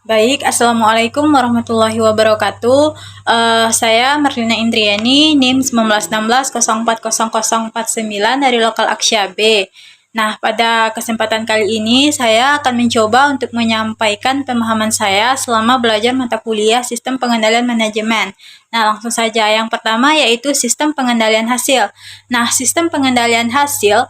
Baik, Assalamualaikum warahmatullahi wabarakatuh. Saya Marlina Indriani, NIM 1916040049 dari Lokal Aksya B. Nah, pada kesempatan kali ini saya akan mencoba untuk menyampaikan pemahaman saya selama belajar mata kuliah Sistem Pengendalian Manajemen. Nah, langsung saja. Yang pertama yaitu Sistem Pengendalian Hasil. Nah, Sistem Pengendalian Hasil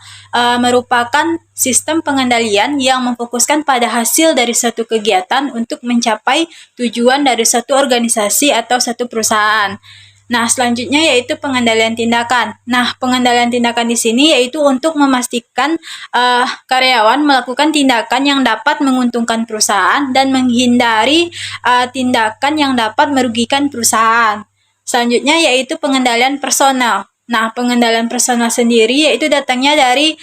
merupakan sistem pengendalian yang memfokuskan pada hasil dari suatu kegiatan untuk mencapai tujuan dari suatu organisasi atau satu perusahaan. Nah, selanjutnya yaitu pengendalian tindakan. Nah, pengendalian tindakan di sini yaitu untuk memastikan karyawan melakukan tindakan yang dapat menguntungkan perusahaan dan menghindari tindakan yang dapat merugikan perusahaan. Selanjutnya yaitu pengendalian personal. Nah, pengendalian personal sendiri yaitu datangnya dari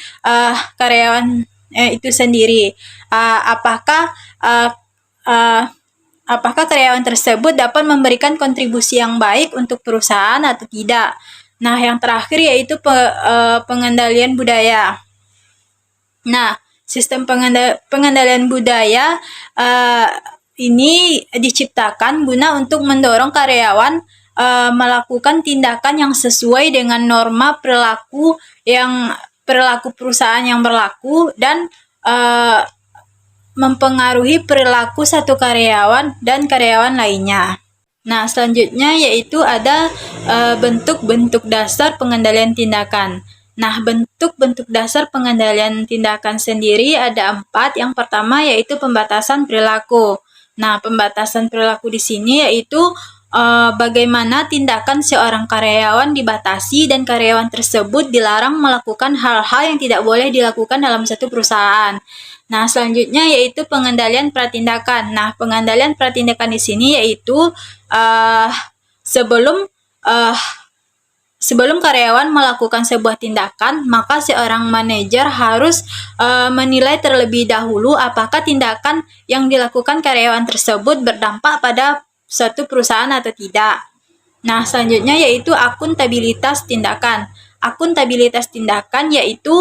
karyawan itu sendiri. Apakah karyawan tersebut dapat memberikan kontribusi yang baik untuk perusahaan atau tidak. Nah, yang terakhir yaitu pengendalian budaya. Nah, sistem pengendalian budaya ini diciptakan guna untuk mendorong karyawan melakukan tindakan yang sesuai dengan norma perilaku perusahaan yang berlaku dan mempengaruhi perilaku satu karyawan dan karyawan lainnya. Nah, selanjutnya yaitu ada bentuk-bentuk dasar pengendalian tindakan. Nah, bentuk-bentuk dasar pengendalian tindakan sendiri ada 4. Yang pertama yaitu pembatasan perilaku. Nah, pembatasan perilaku di sini yaitu bagaimana tindakan seorang karyawan dibatasi dan karyawan tersebut dilarang melakukan hal-hal yang tidak boleh dilakukan dalam satu perusahaan. Nah, selanjutnya yaitu pengendalian pratindakan. Nah, pengendalian pratindakan di sini yaitu sebelum karyawan melakukan sebuah tindakan, maka seorang manajer harus menilai terlebih dahulu apakah tindakan yang dilakukan karyawan tersebut berdampak pada suatu perusahaan atau tidak. Nah, selanjutnya yaitu akuntabilitas tindakan. Akuntabilitas tindakan yaitu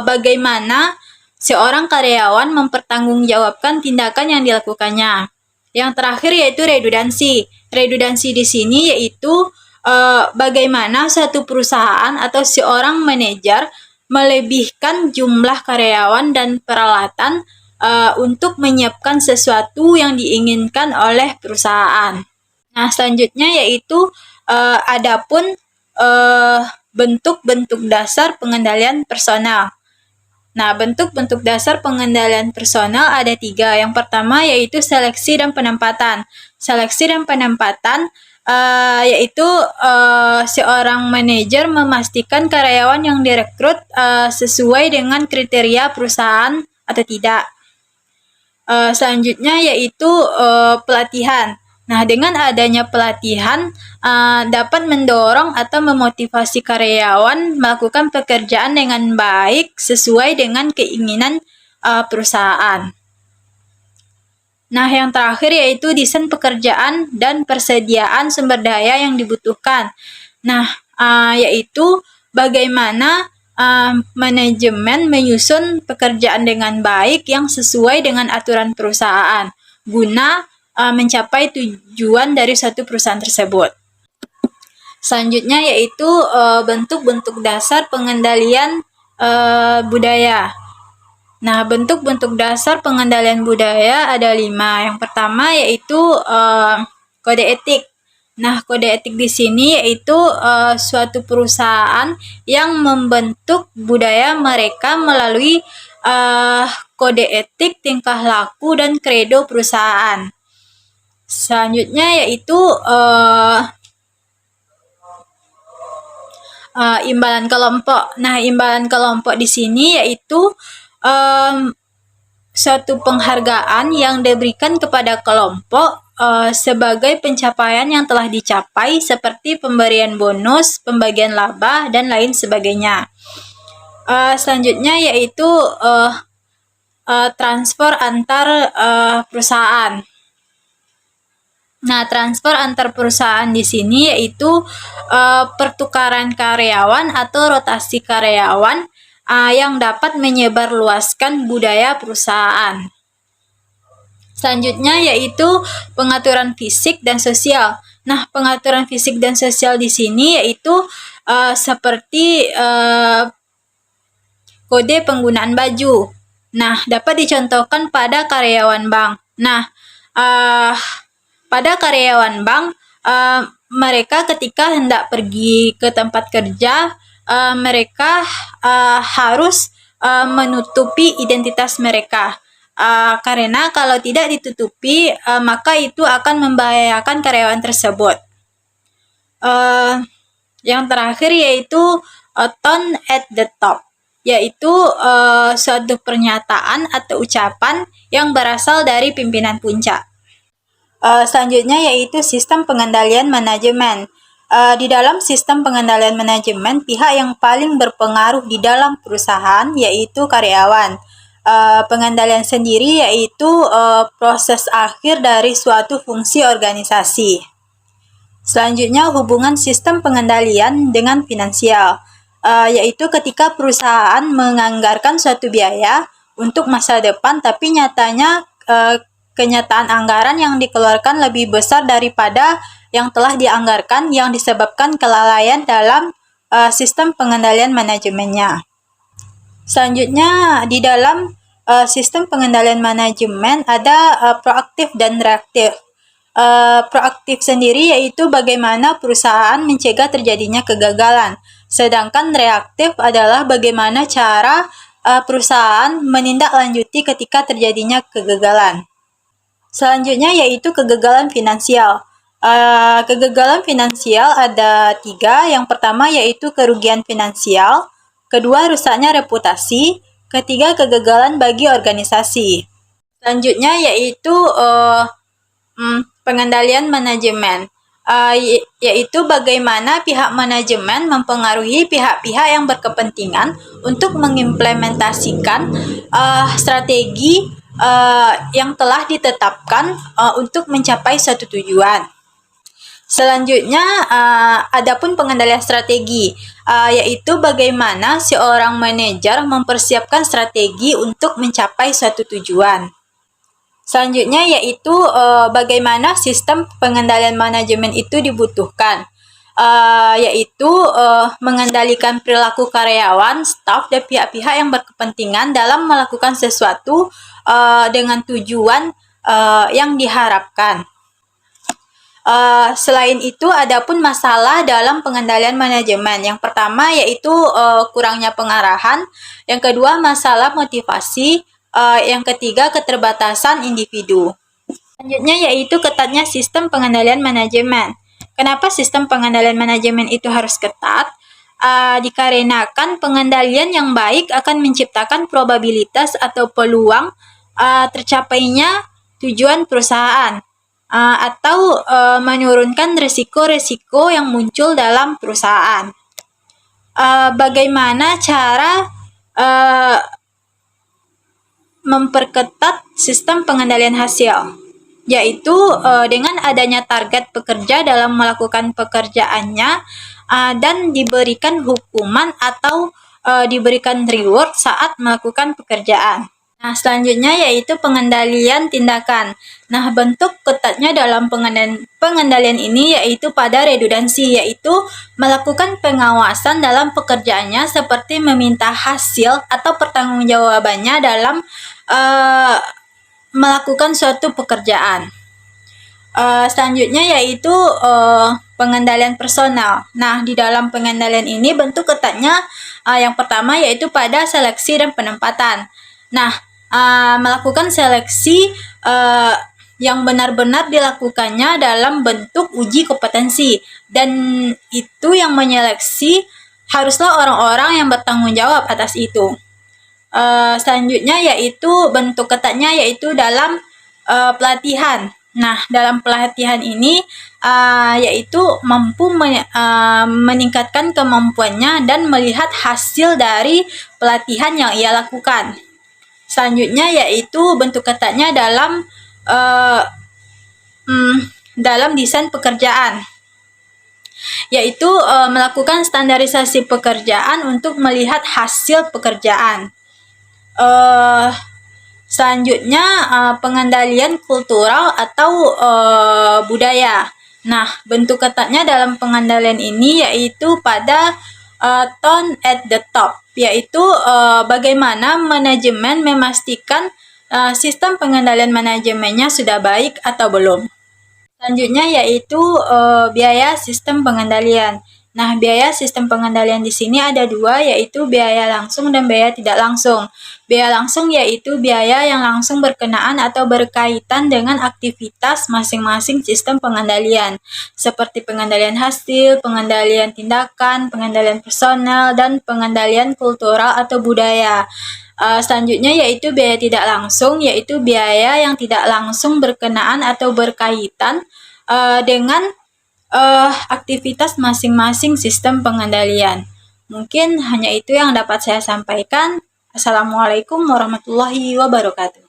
bagaimana seorang karyawan mempertanggungjawabkan tindakan yang dilakukannya. Yang terakhir yaitu redundansi. Redundansi di sini yaitu bagaimana suatu perusahaan atau seorang manajer melebihkan jumlah karyawan dan peralatan untuk menyiapkan sesuatu yang diinginkan oleh perusahaan. Nah, selanjutnya yaitu adapun bentuk-bentuk dasar pengendalian personal. Nah, bentuk-bentuk dasar pengendalian personal ada 3. Yang pertama yaitu seleksi dan penempatan. Seleksi dan penempatan yaitu seorang manajer memastikan karyawan yang direkrut sesuai dengan kriteria perusahaan atau tidak. Selanjutnya yaitu pelatihan. Nah, dengan adanya pelatihan dapat mendorong atau memotivasi karyawan melakukan pekerjaan dengan baik sesuai dengan keinginan perusahaan. Nah, yang terakhir yaitu desain pekerjaan dan persediaan sumber daya yang dibutuhkan. Nah, yaitu bagaimana manajemen menyusun pekerjaan dengan baik yang sesuai dengan aturan perusahaan guna mencapai tujuan dari suatu perusahaan tersebut. Selanjutnya yaitu bentuk-bentuk dasar pengendalian budaya. Nah, bentuk-bentuk dasar pengendalian budaya ada 5. Yang pertama yaitu kode etik. Nah, kode etik di sini yaitu suatu perusahaan yang membentuk budaya mereka melalui kode etik, tingkah laku, dan kredo perusahaan. Selanjutnya yaitu imbalan kelompok. Nah, imbalan kelompok di sini yaitu suatu penghargaan yang diberikan kepada kelompok sebagai pencapaian yang telah dicapai seperti pemberian bonus, pembagian laba, dan lain sebagainya. Selanjutnya yaitu transfer antar perusahaan. Nah, transfer antar perusahaan di sini yaitu pertukaran karyawan atau rotasi karyawan yang dapat menyebarluaskan budaya perusahaan. Selanjutnya yaitu pengaturan fisik dan sosial. Nah, pengaturan fisik dan sosial di sini yaitu seperti kode penggunaan baju. Nah, dapat dicontohkan pada karyawan bank. Nah, pada karyawan bank, mereka ketika hendak pergi ke tempat kerja, mereka harus menutupi identitas mereka. Karena kalau tidak ditutupi, maka itu akan membahayakan karyawan tersebut. Yang terakhir yaitu tone at the top, yaitu suatu pernyataan atau ucapan yang berasal dari pimpinan puncak. Selanjutnya yaitu sistem pengendalian manajemen. Di dalam sistem pengendalian manajemen, pihak yang paling berpengaruh di dalam perusahaan yaitu karyawan. Pengendalian sendiri yaitu proses akhir dari suatu fungsi organisasi. Selanjutnya hubungan sistem pengendalian dengan finansial, yaitu ketika perusahaan menganggarkan suatu biaya untuk masa depan, tapi nyatanya kenyataan anggaran yang dikeluarkan lebih besar daripada yang telah dianggarkan, yang disebabkan kelalaian dalam sistem pengendalian manajemennya. Selanjutnya, di dalam sistem pengendalian manajemen ada proaktif dan reaktif. Proaktif sendiri yaitu bagaimana perusahaan mencegah terjadinya kegagalan. Sedangkan reaktif adalah bagaimana cara perusahaan menindaklanjuti ketika terjadinya kegagalan. Selanjutnya yaitu kegagalan finansial. Kegagalan finansial ada 3. Yang pertama yaitu kerugian finansial. Kedua, rusaknya reputasi. Ketiga, kegagalan bagi organisasi. Selanjutnya yaitu pengendalian manajemen, yaitu bagaimana pihak manajemen mempengaruhi pihak-pihak yang berkepentingan untuk mengimplementasikan strategi yang telah ditetapkan untuk mencapai suatu tujuan. Selanjutnya, adapun pengendalian strategi, yaitu bagaimana seorang manajer mempersiapkan strategi untuk mencapai suatu tujuan. Selanjutnya yaitu bagaimana sistem pengendalian manajemen itu dibutuhkan, yaitu mengendalikan perilaku karyawan, staf, dan pihak-pihak yang berkepentingan dalam melakukan sesuatu dengan tujuan yang diharapkan. Selain itu, adapun masalah dalam pengendalian manajemen. Yang pertama yaitu kurangnya pengarahan, yang kedua masalah motivasi, yang ketiga keterbatasan individu. Selanjutnya yaitu ketatnya sistem pengendalian manajemen. Kenapa sistem pengendalian manajemen itu harus ketat? Dikarenakan pengendalian yang baik akan menciptakan probabilitas atau peluang tercapainya tujuan perusahaan, atau menurunkan risiko-risiko yang muncul dalam perusahaan. Bagaimana cara memperketat sistem pengendalian hasil? Yaitu dengan adanya target pekerja dalam melakukan pekerjaannya, dan diberikan hukuman atau diberikan reward saat melakukan pekerjaan. Nah, selanjutnya yaitu pengendalian tindakan. Nah, bentuk ketatnya dalam pengendalian ini yaitu pada redundansi, yaitu melakukan pengawasan dalam pekerjaannya seperti meminta hasil atau pertanggungjawabannya dalam melakukan suatu pekerjaan. Selanjutnya yaitu pengendalian personal. Nah, di dalam pengendalian ini bentuk ketatnya yang pertama yaitu pada seleksi dan penempatan. Nah, melakukan seleksi yang benar-benar dilakukannya dalam bentuk uji kompetensi, dan itu yang menyeleksi haruslah orang-orang yang bertanggung jawab atas itu. Selanjutnya yaitu bentuk ketatnya yaitu dalam pelatihan. Nah, dalam pelatihan ini yaitu mampu meningkatkan kemampuannya dan melihat hasil dari pelatihan yang ia lakukan. Selanjutnya yaitu bentuk ketatnya dalam desain pekerjaan, yaitu melakukan standarisasi pekerjaan untuk melihat hasil pekerjaan. Selanjutnya, pengendalian kultural atau budaya. Nah, bentuk ketatnya dalam pengendalian ini yaitu pada tone at the top, yaitu bagaimana manajemen memastikan sistem pengendalian manajemennya sudah baik atau belum. Selanjutnya yaitu biaya sistem pengendalian. Nah, biaya sistem pengendalian di sini ada dua, yaitu biaya langsung dan biaya tidak langsung. Biaya langsung yaitu biaya yang langsung berkenaan atau berkaitan dengan aktivitas masing-masing sistem pengendalian, seperti pengendalian hasil, pengendalian tindakan, pengendalian personel, dan pengendalian kultural atau budaya. Selanjutnya yaitu biaya tidak langsung, yaitu biaya yang tidak langsung berkenaan atau berkaitan dengan aktivitas masing-masing sistem pengendalian. Mungkin hanya itu yang dapat saya sampaikan. Assalamualaikum warahmatullahi wabarakatuh.